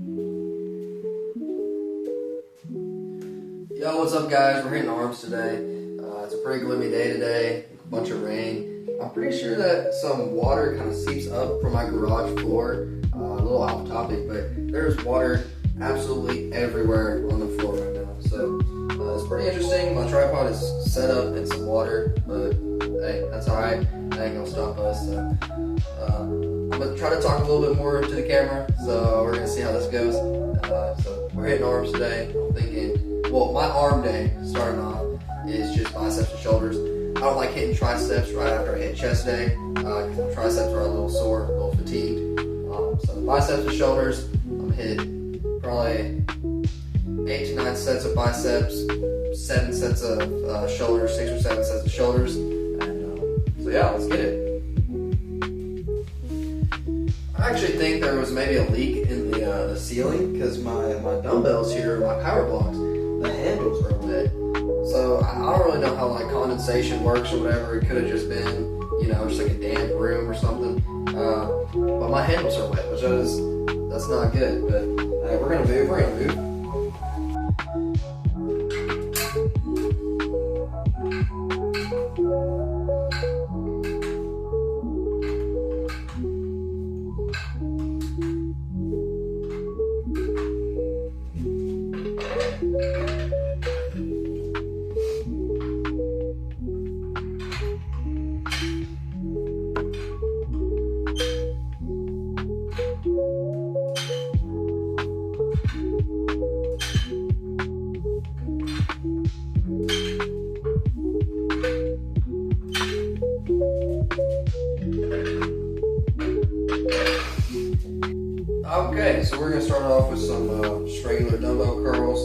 Yo, what's up guys? We're hitting arms today. It's a pretty gloomy day today, a bunch of rain. I'm pretty sure that some water kind of seeps up from my garage floor. A little off topic, but there's water absolutely everywhere on the floor right now. So it's pretty interesting. My tripod is set up in some water, but hey, that's alright. That ain't gonna stop us. So I'm gonna try to talk a little bit more to the camera, so we're gonna see how this goes. So we're hitting arms today. I'm thinking, well, my arm day starting off is just biceps and shoulders. I don't like hitting triceps right after I hit chest day because my triceps are a little sore, a little fatigued. So biceps and shoulders, I'm hit probably 8 to 9 sets of biceps, 7 sets of shoulders, 6 or 7 sets of shoulders. And so yeah, let's get it. I actually think there was maybe a leak in the ceiling because my dumbbells here, my power blocks, the handles are wet. So I don't really know how like condensation works or whatever. It could have just been, you know, just like a damp room or something. But my handles are wet, which that's not good. But we're gonna move. We're gonna move. Okay, so we're going to start off with some just regular dumbbell curls.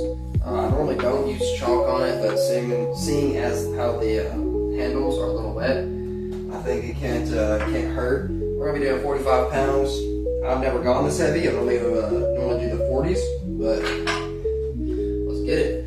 I normally don't use chalk on it, but seeing as how the handles are a little wet, I think it can't hurt. We're going to be doing 45 pounds. I've never gone this heavy. I normally do the 40s, but let's get it.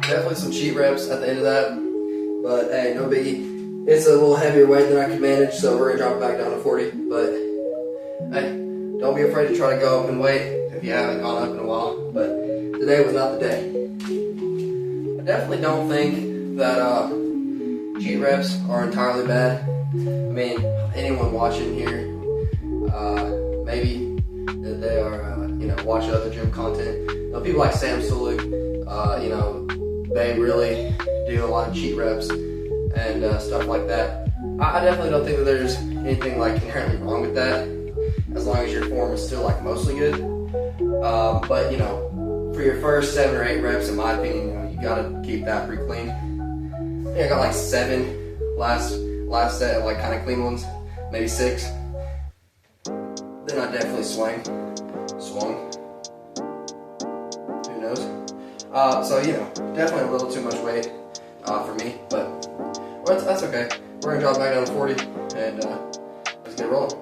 Definitely some cheat reps at the end of that, but hey, no biggie. It's a little heavier weight than I can manage, so we're gonna drop it back down to 40. But hey, don't be afraid to try to go up in weight if you haven't gone up in a while. But today was not the day. I definitely don't think that cheat reps are entirely bad. I mean, anyone watching here, maybe that they are, watching other gym content. People like Sam Sulek, they really do a lot of cheat reps and stuff like that. I definitely don't think that there's anything like inherently wrong with that, as long as your form is still like mostly good. But for your first 7 or 8 reps, in my opinion, you gotta keep that pretty clean. I think I got like 7 last set of like kind of clean ones, maybe 6. Then I definitely swung. Who knows? So definitely a little too much weight for me, but that's okay. We're gonna drop back down to 40 and let's get rolling.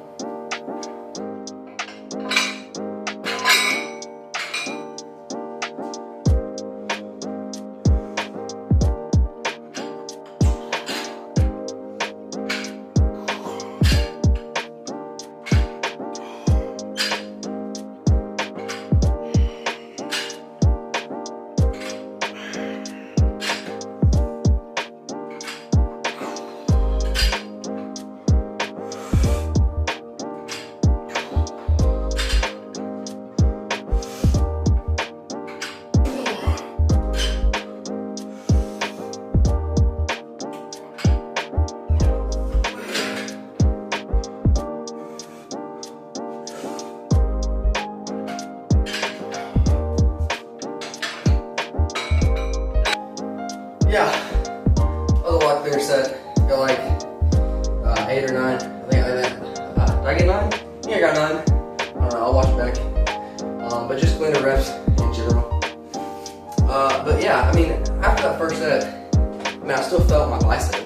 mean, I still felt my bicep,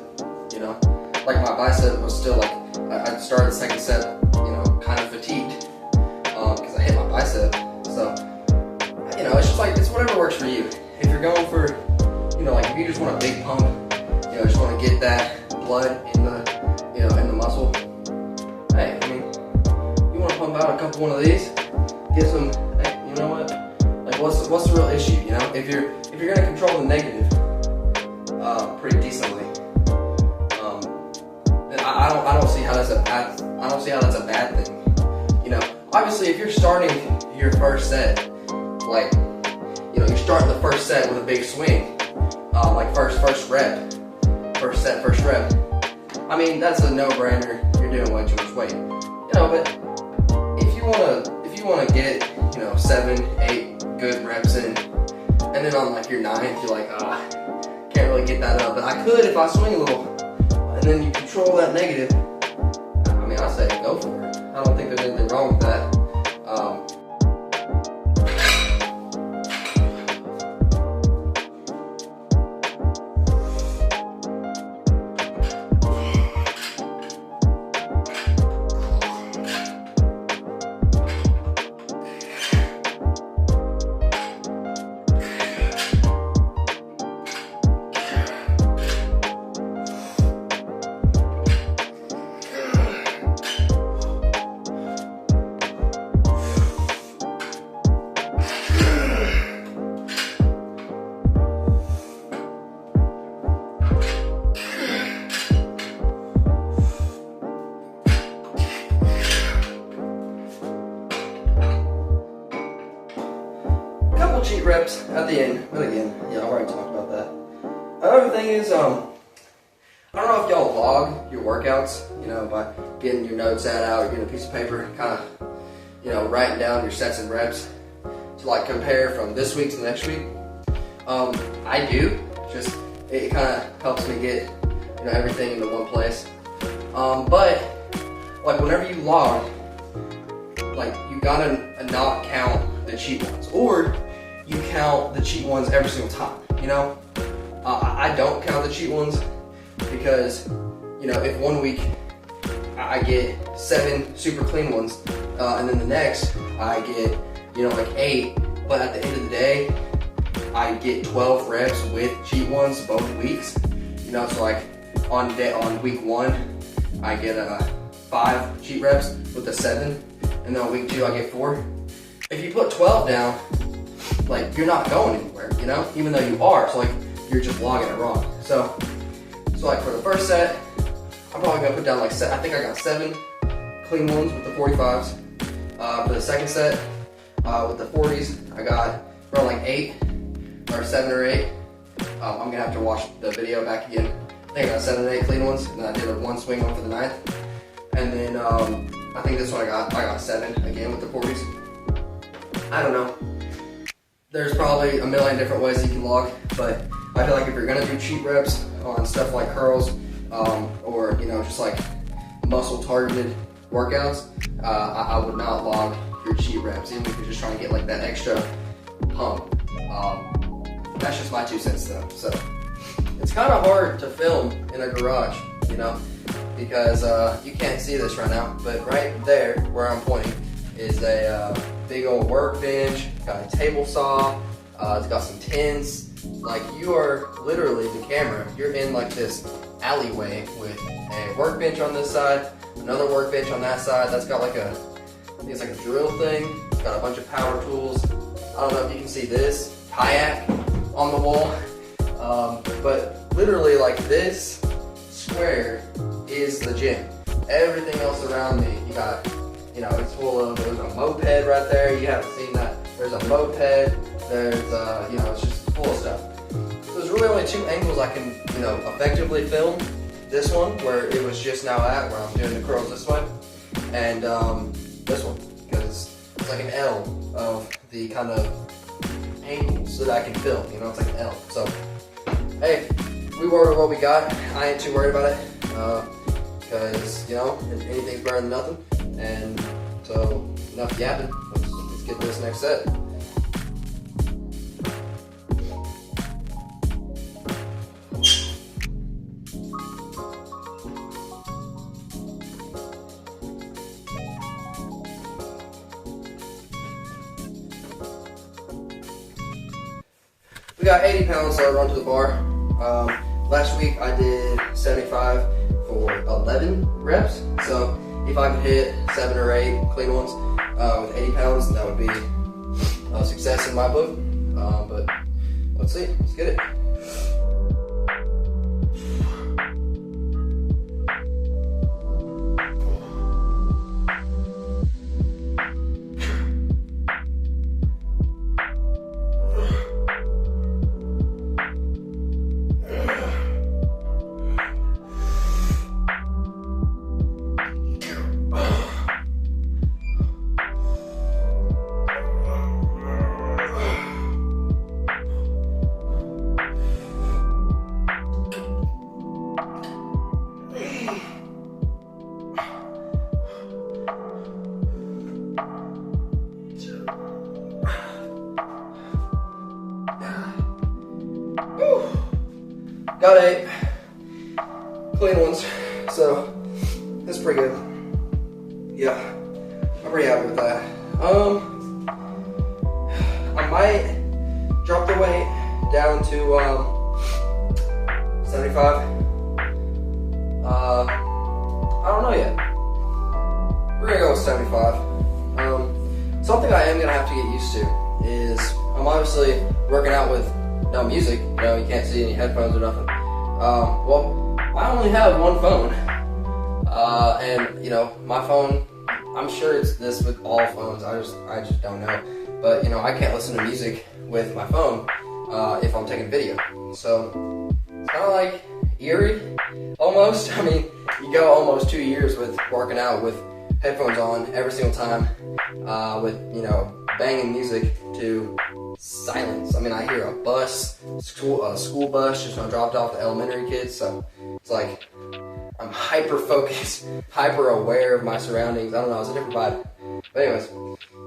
you know, like my bicep was still like, I started the second set, you know, kind of fatigued, because I hit my bicep. So, you know, it's just like, it's whatever works for you. If you're going for, you know, like if you just want a big pump, you know, just want to get that blood in the, you know, in the muscle. Hey, I mean, you want to pump out a couple one of these, get some, hey, you know what? Like, what's the real issue? You know, if you're gonna control the negative, pretty decently, then I don't see how that's a bad thing. You know, obviously, if you're starting your first set, like, you know, you're starting the first set with a big swing, like first rep, first set, first rep. I mean, that's a no-brainer. You're doing way too much weight, you know. But if you wanna get, you know, 7, 8 good reps in, and then on like your 9th, you're like, can't really get that up. But I could if I swing a little, and then you control that negative. I mean, I say go for it. I don't think there's anything wrong with that. Cheat reps at the end, but again, yeah, I've already talked about that. Another thing is, I don't know if y'all log your workouts, you know, by getting your notes out or getting a piece of paper, kind of, you know, writing down your sets and reps to like compare from this week to the next week. I do, just it kind of helps me get, you know, everything into one place. But like whenever you log, like you gotta not count the cheat ones, or you count the cheat ones every single time, you know? I don't count the cheat ones because, you know, if one week I get 7 super clean ones, and then the next I get, you know, like 8, but at the end of the day, I get 12 reps with cheat ones both weeks, you know, so like on week 1, I get 5 cheat reps with the 7, and then on week 2, I get 4. If you put 12 down, like you're not going anywhere, you know, even though you are, so like you're just logging it wrong. So like for the first set, I'm probably gonna put down like I think I got 7 clean ones with the 45s. For the second set, with the 40s, I got around like 8 or 7 or 8. I'm gonna have to watch the video back again. I think I got 7 or 8 clean ones, and then I did a 1 swing one for the 9th. And then I think this one I got 7 again with the 40s. I don't know. There's probably a million different ways you can log, but I feel like if you're gonna do cheat reps on stuff like curls, or you know, just like muscle targeted workouts, I would not log your cheat reps, even if you're just trying to get like that extra pump. That's just my 2 cents though. So it's kind of hard to film in a garage, you know, because you can't see this right now, but right there where I'm pointing is a big old workbench, got a table saw, it's got some tins. Like you are literally the camera, you're in like this alleyway with a workbench on this side, another workbench on that side that's got like I think it's like a drill thing, it's got a bunch of power tools. I don't know if you can see this kayak on the wall, but literally like this square is the gym. Everything else around me, you got, you know, it's full of, there's a moped right there, you haven't seen that, there's a moped, there's, you know, it's just full of stuff. So there's really only 2 angles I can, you know, effectively film. This one, where it was just now at, where I'm doing the curls this way, and this one, because it's like an L of the kind of angles that I can film, you know, it's like an L. So, hey, we work with what we got. I ain't too worried about it, because, you know, anything's better than nothing. And so, enough yapping. Let's get to this next set. got 80 pounds, so I run to the bar. Last week I did 75 for 11 reps. So if I could hit 7 or 8 clean ones with 80 pounds, that would be a success in my book. But let's see, let's get it. Got 8 clean ones, so that's pretty good. Yeah, I'm pretty happy with that. I might drop the weight down to 75. I don't know yet. We're gonna go with 75. Something I am gonna have to get used to is I'm obviously working out with no music. You know, you can't see any headphones or nothing. Well, I only have one phone, and you know, my phone, I'm sure it's this with all phones, I just don't know, but you know, I can't listen to music with my phone if I'm taking video, so it's kind of like eerie, almost. I mean, you go almost 2 years with working out with headphones on every single time, with, you know, banging music to silence. I mean, I hear a bus, school bus just when I dropped off the elementary kids, so it's like I'm hyper focused, hyper aware of my surroundings. I don't know, it's a different vibe. But anyways,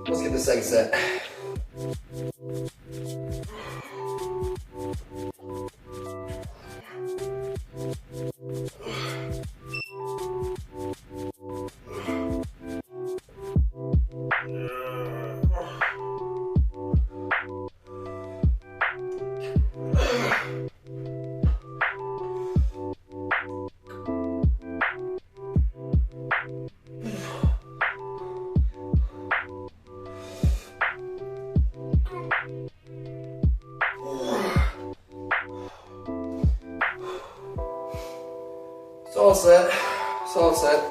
let's get the second set. It's all set. It's all set.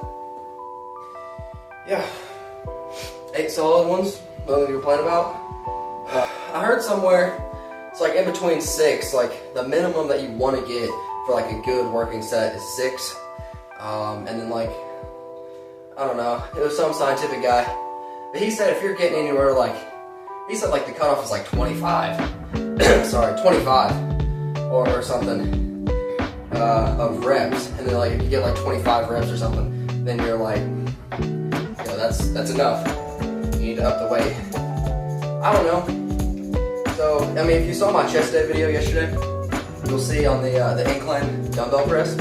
Yeah. 8 solid ones. Nothing to complain about. I heard somewhere it's like in between 6. Like the minimum that you want to get for like a good working set is 6. And then like, I don't know. It was some scientific guy, but he said if you're getting anywhere like, he said like the cutoff is like 25. Sorry, 25 or something. Of reps, and then like if you get like 25 reps or something, then you're like, you know, that's enough. You need to up the weight. I don't know. So I mean, if you saw my chest day video yesterday, you'll see on the incline dumbbell press,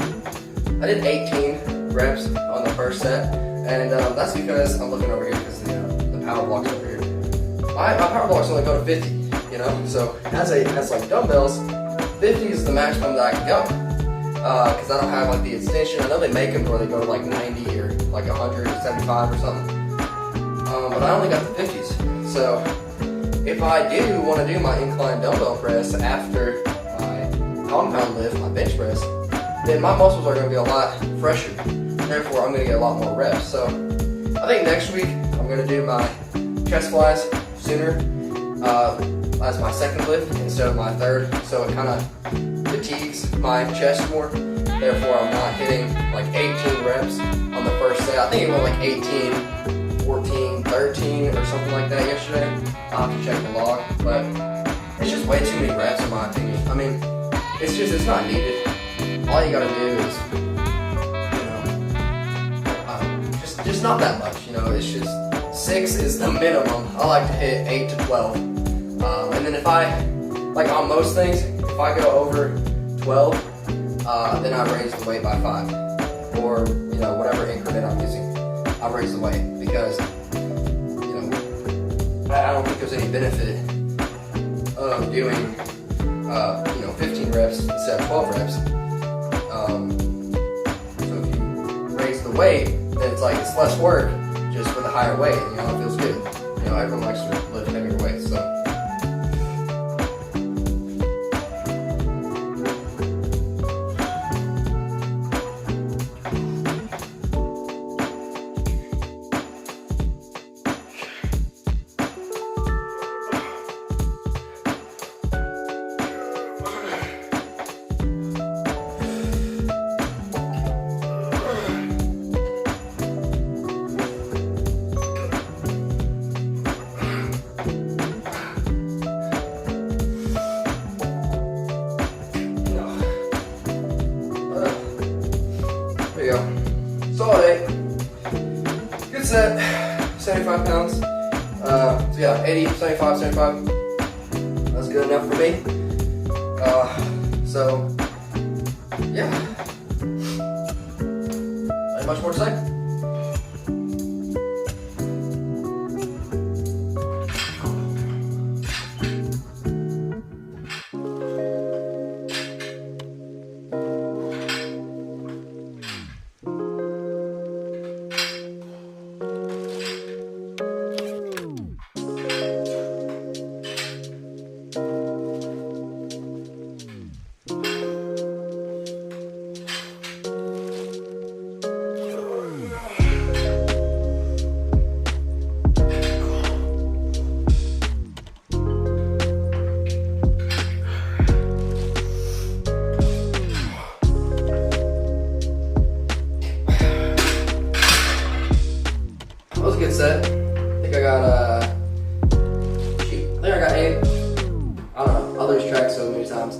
I did 18 reps on the first set, and that's because I'm looking over here because the power block's over here. My power blocks only go to 50, you know. So as like dumbbells, 50 is the maximum that I can go. Because I don't have like the extension. I know they make them where they go to like 90 or like 175 or something. But I only got the 50s. So if I do want to do my incline dumbbell press after my compound lift, my bench press, then my muscles are going to be a lot fresher. Therefore, I'm going to get a lot more reps. So I think next week I'm going to do my chest flies sooner as my second lift instead of my third. So it kind of fatigues my chest more. Therefore, I'm not hitting like 18 reps on the first set. I think it went like 18, 14, 13 or something like that yesterday. I'll have to check the log, but it's just way too many reps in my opinion. I mean, it's not needed. All you gotta do is, you know, just not that much, you know, it's just 6 is the minimum. I like to hit 8 to 12. And then if I, like on most things, if I go over 12, then I raise the weight by 5. Or, you know, whatever increment I'm using, I raise the weight because, you know, I don't think there's any benefit of doing 15 reps instead of 12 reps. So if you raise the weight, then it's like it's less work just with a higher weight. You know, it feels good. You know, everyone likes to lift heavier weights, so. Solid 8. Good set. 75 pounds. So yeah, 80, 75, 75. That's good enough for me. So yeah. Not much more to say. Good set. I think I got shoot, I think I got 8. I don't know. I lose track so many times.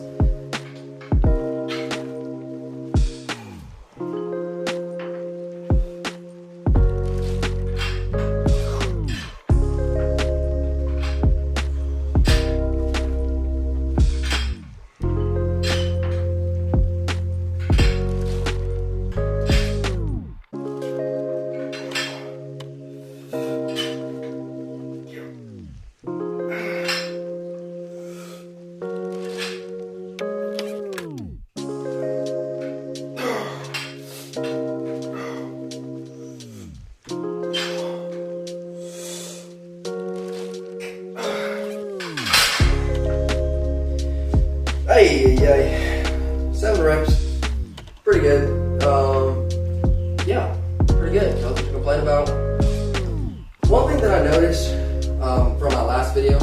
Hey, 7 reps, pretty good. Yeah, pretty good. Nothing to complain about. One thing that I noticed from my last video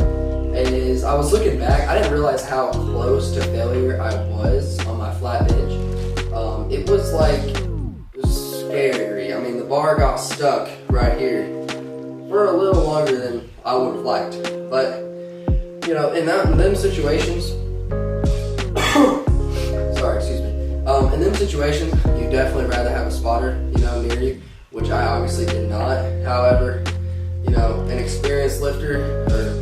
is I was looking back. I didn't realize how close to failure I was on my flat bench. It was scary. I mean, the bar got stuck right here for a little longer than I would have liked. But you know, in them situations. Sorry, excuse me. In them situations, you definitely rather have a spotter, you know, near you, which I obviously did not. However, you know, an experienced lifter or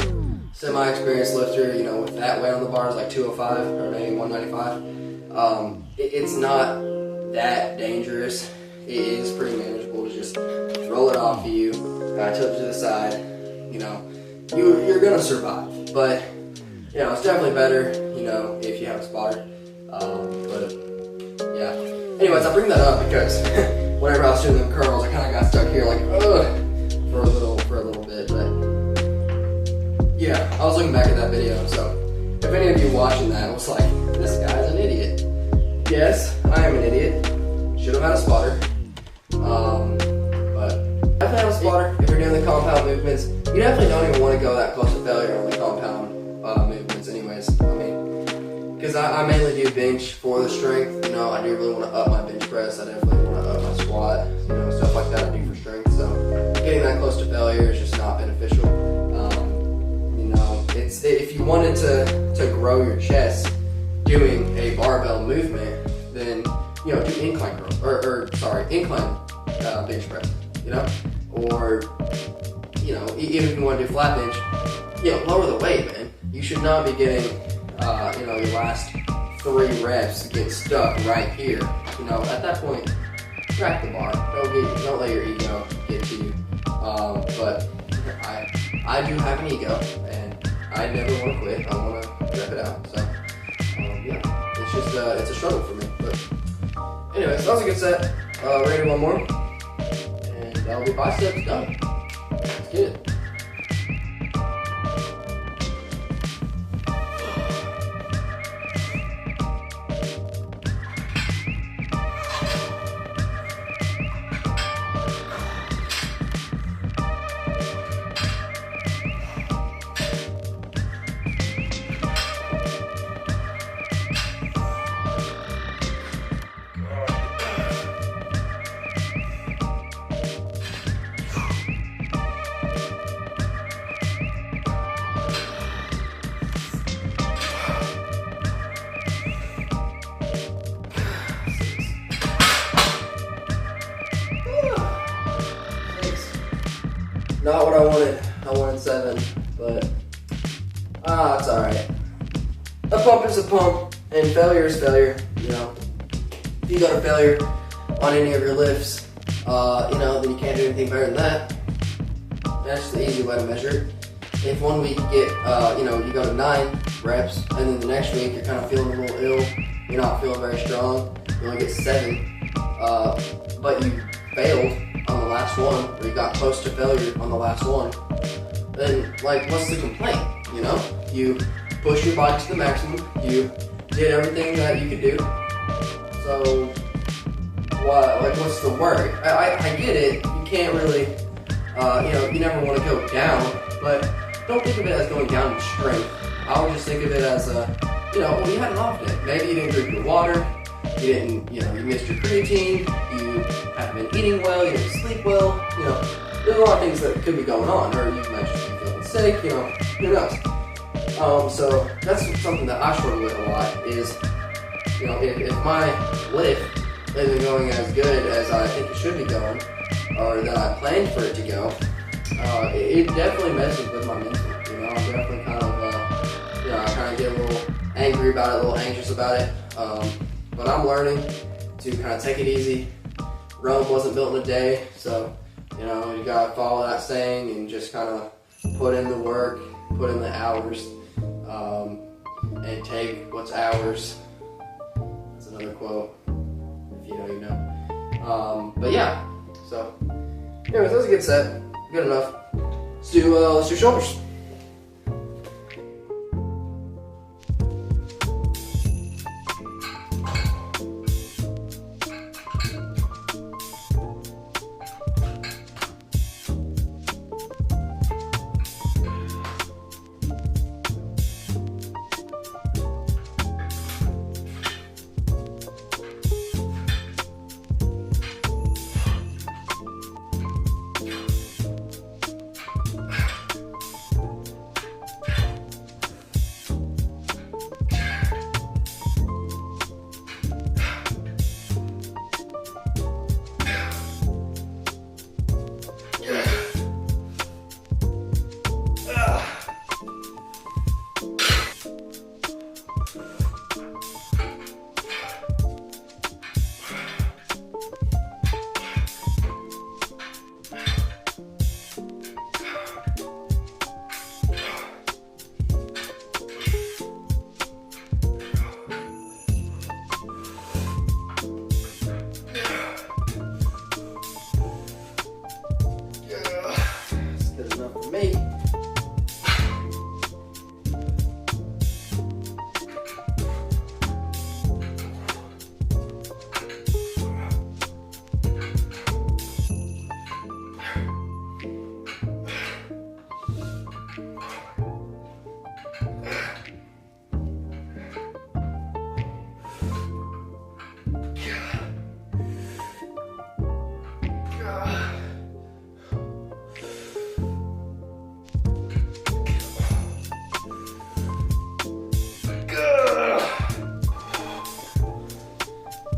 semi-experienced lifter, you know, with that weight on the bars like 205 or maybe 195, it's not that dangerous. It is pretty manageable to just roll it off of you, tilt it to the side. You know, you're gonna survive, but you know, it's definitely better, you know, if you have a spotter. But yeah. Anyways, I bring that up because whenever I was doing them curls, I kind of got stuck here, like, ugh, for a little bit. But yeah, I was looking back at that video. So if any of you watching that was like, this guy's an idiot. Yes, I am an idiot. Should have had a spotter. But definitely have a spotter if you're doing the compound movements. You definitely don't even want to go that close to failure on the compound movements anyways. I mean, because I mainly do bench for the strength. You know, I do really want to up my bench press. I definitely want to up my squat. You know, stuff like that I do for strength. So getting that close to failure is just not beneficial. You know, if you wanted to grow your chest doing a barbell movement, then you know, do incline curl incline bench press. You know, or you know, even if you want to do flat bench, you know, lower the weight, man. You should not be getting, you know, your last 3 reps get stuck right here. You know, at that point, crack the bar. Don't let your ego get to you. But I do have an ego, and I never want to quit. I want to rep it out. So it's a struggle for me. But anyways, that was a good set. We're gonna do one more, and that'll be biceps done. Let's get it. Not what I wanted. I wanted 7, but it's alright. A pump is a pump, and failure is failure. You know, if you go to failure on any of your lifts, then you can't do anything better than that. That's just the easy way to measure it. If one week you get, you go to 9 reps, and then the next week you're kind of feeling a little ill, you're not feeling very strong, you only get 7, but you failed on the last one, or you got close to failure on the last one, then what's the complaint? You push your body to the maximum, you did everything that you could do, so what's the worry? I get it, you can't really, you never want to go down, but don't think of it as going down in strength. I would just think of it as you had an off day. Maybe you didn't drink your water, you missed your creatine, you haven't been eating well, you didn't sleep well, there's a lot of things that could be going on, or you might just be feeling sick, who knows. So that's something that I struggle with a lot is, if my lift isn't going as good as I think it should be going, or that I planned for it to go, it definitely messes with my mental. I'm definitely kind of, I kind of get a little angry about it, a little anxious about it. But I'm learning to kind of take it easy. Rome wasn't built in a day, so you gotta follow that saying and just kind of put in the work, put in the hours, and take what's ours. That's another quote. If you know, you know. But yeah. So, anyways, that was a good set. Good enough. Let's do shoulders.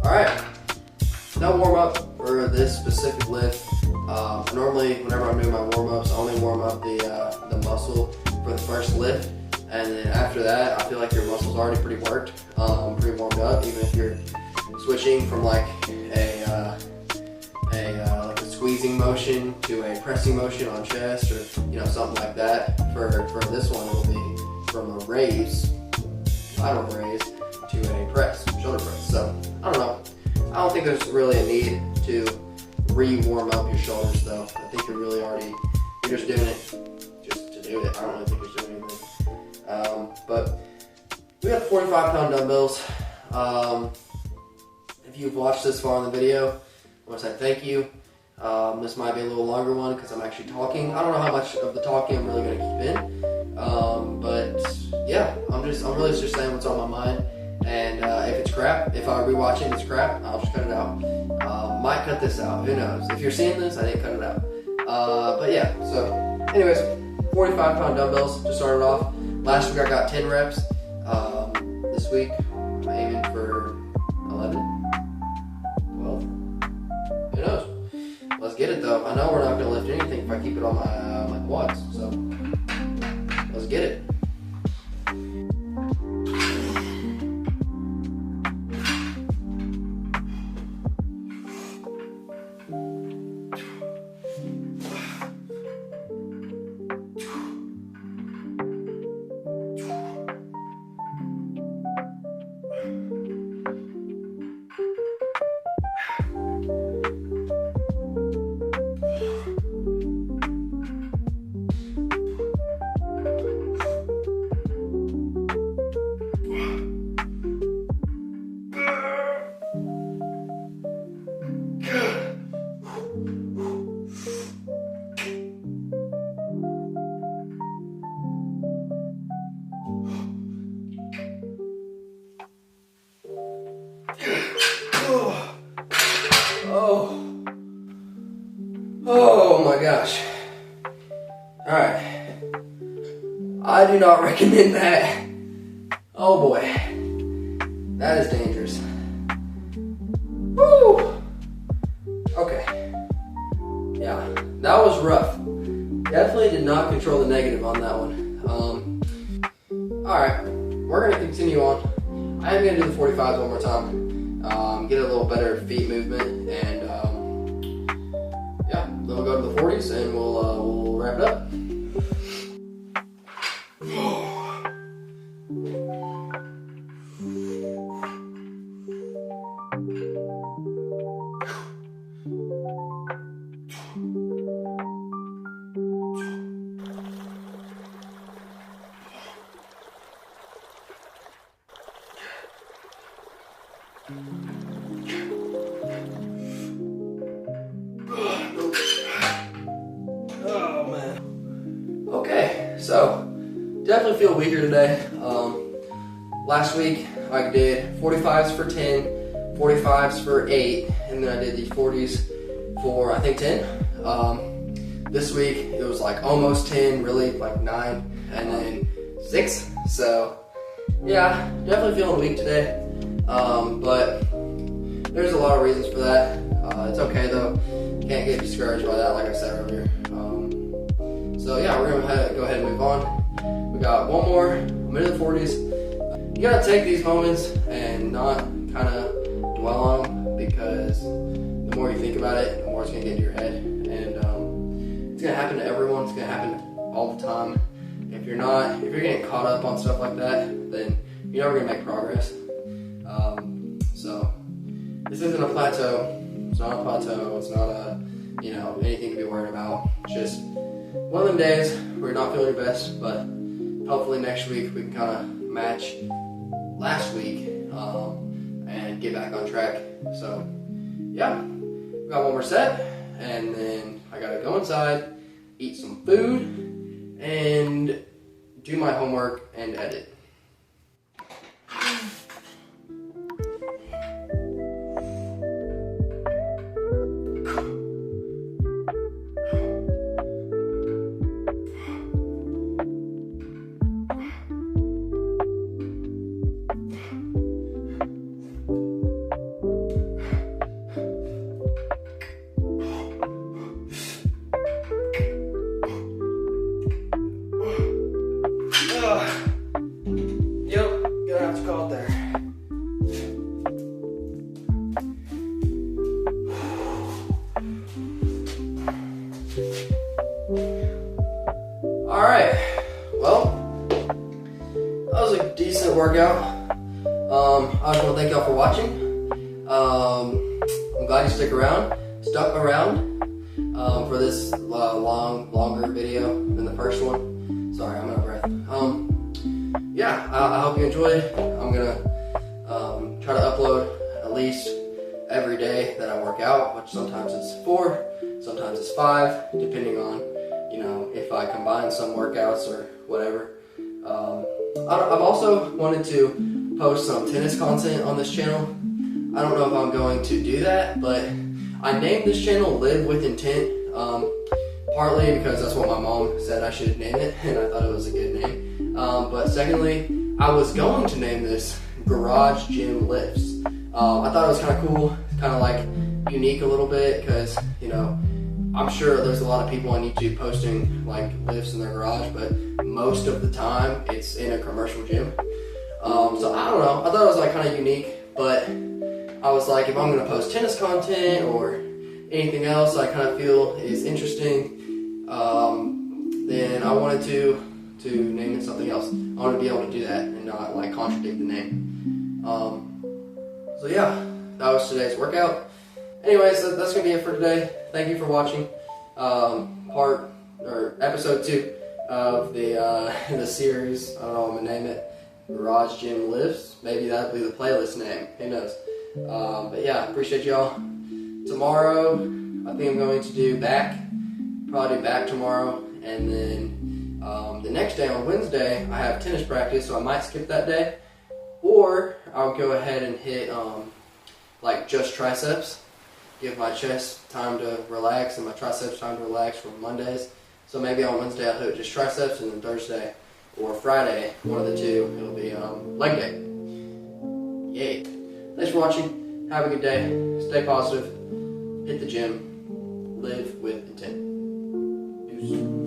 Alright, no warm up for this specific lift. Normally, whenever I'm doing my warm-ups, I only warm up the muscle for the first lift, and then after that, I feel like your muscle's already pretty worked, pretty warmed up, even if you're switching from like a squeezing motion to a pressing motion on chest, or something like that. For this one, it'll be from a raise, lateral raise, to a press, shoulder press. So I don't know. I don't think there's really a need to re-warm up your shoulders though. I think you're just doing it just to do it. I don't really think you're doing anything. But we got 45-pound dumbbells. If you've watched this far in the video, I want to say thank you. This might be a little longer one because I'm actually talking. I don't know how much of the talking I'm really going to keep in. But yeah, I'm really just saying what's on my mind. And if it's crap, if I rewatch it and it's crap, I'll just cut it out. Might cut this out, who knows. If you're seeing this, I didn't cut it out. But yeah, so anyways, 45-pound dumbbells to start it off. Last week I got 10 reps. This week I'm aiming for 11, 12, who knows. Let's get it though. I know we're not going to lift anything if I keep it on my quads, so let's get it. Oh my gosh. Alright. I do not recommend that. Oh boy. That is dangerous. Woo! Okay. Yeah, that was rough. Definitely did not control the negative on that one. Alright, we're going to continue on. I am going to do the 45s one more time. Get a little better feet movement, and yeah, then we'll go to the 40s and we'll wrap it up. Oh man. Okay, so definitely feel weaker today. Last week I did 45s for 10, 45s for 8, and then I did the 40s for I think 10. This week it was like almost 10, really like 9, and then 6. So yeah, definitely feeling weak today. But there's a lot of reasons for that. It's okay though. Can't get discouraged by that, like I said earlier. So yeah, we're gonna go ahead and move on. We got one more. I'm into the 40s. You gotta take these moments and not kind of dwell on them, because the more you think about it, the more it's gonna get into your head. And it's gonna happen to everyone. It's gonna happen all the time. If you're getting caught up on stuff like that, then you're never gonna make progress. So this isn't a plateau. It's not a plateau. It's not a, anything to be worried about. It's just one of them days where you're not feeling your best, but hopefully next week we can kind of match last week and get back on track. So yeah, we got one more set, and then I gotta go inside, eat some food, and do my homework and edit. Yep, gonna have to call it there. Alright, well, that was a decent workout. I just want to thank y'all for watching. I'm glad you stuck around for this longer video than the first one. Sorry, I'm out of breath. Yeah, I hope you enjoyed. I'm gonna try to upload at least every day that I work out, which sometimes it's 4, sometimes it's 5, depending on, if I combine some workouts or whatever. I've also wanted to post some tennis content on this channel. I don't know if I'm going to do that, but I named this channel Live With Intent, partly because that's what my mom said I should name it, and I thought it was a good name. But secondly, I was going to name this Garage Gym Lifts. I thought it was kind of cool, kind of like unique a little bit, because I'm sure there's a lot of people on YouTube posting like lifts in their garage, but most of the time it's in a commercial gym. So I don't know, I thought it was like kind of unique, but I was like, if I'm going to post tennis content or anything else I kind of feel is interesting, then I wanted to name it something else. I want to be able to do that and not like contradict the name. So yeah, that was today's workout. Anyways, that's going to be it for today. Thank you for watching episode 2 of the series. I don't know what I'm going to name it. Garage Gym Lifts. Maybe that'll be the playlist name. Who knows? But yeah, appreciate y'all. Tomorrow, I think I'm going to do back. Probably back tomorrow. And then the next day on Wednesday, I have tennis practice, so I might skip that day. Or I'll go ahead and hit like just triceps. Give my chest time to relax and my triceps time to relax for Mondays. So maybe on Wednesday I'll do just triceps, and then Thursday or Friday, one of the two, it'll be leg day. Yay. Thanks for watching. Have a good day. Stay positive. Hit the gym. Live with intent. Peace.